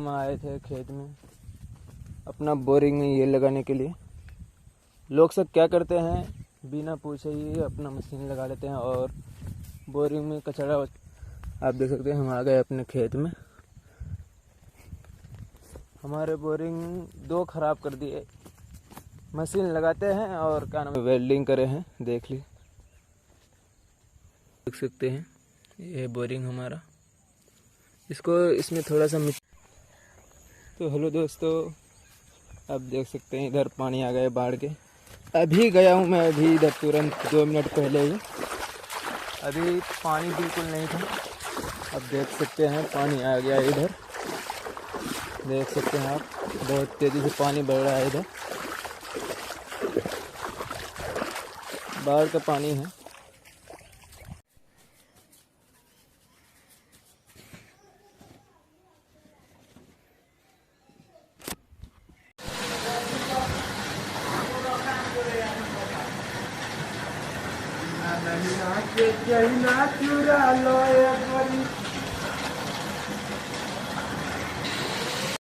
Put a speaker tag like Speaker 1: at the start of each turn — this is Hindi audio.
Speaker 1: हम आए थे खेत में अपना बोरिंग में ये लगाने के लिए। लोग सब क्या करते हैं, बिना पूछे ही अपना मशीन लगा लेते हैं और बोरिंग में कचरा। आप देख सकते हैं हम आ गए अपने खेत में। हमारे बोरिंग 2 खराब कर दिए। मशीन लगाते हैं और क्या नाम वेल्डिंग करे हैं, देख ली, देख सकते हैं ये बोरिंग हमारा। इसमें थोड़ा सा तो हेलो दोस्तों, आप देख सकते हैं इधर पानी आ गया बाढ़ के। अभी गया हूँ मैं, अभी इधर तुरंत 2 मिनट पहले ही। अभी पानी बिल्कुल नहीं था, अब देख सकते हैं पानी आ गया इधर। देख सकते हैं आप, बहुत तेज़ी से पानी बढ़ रहा है इधर। बाढ़ का पानी है।
Speaker 2: चुरा लो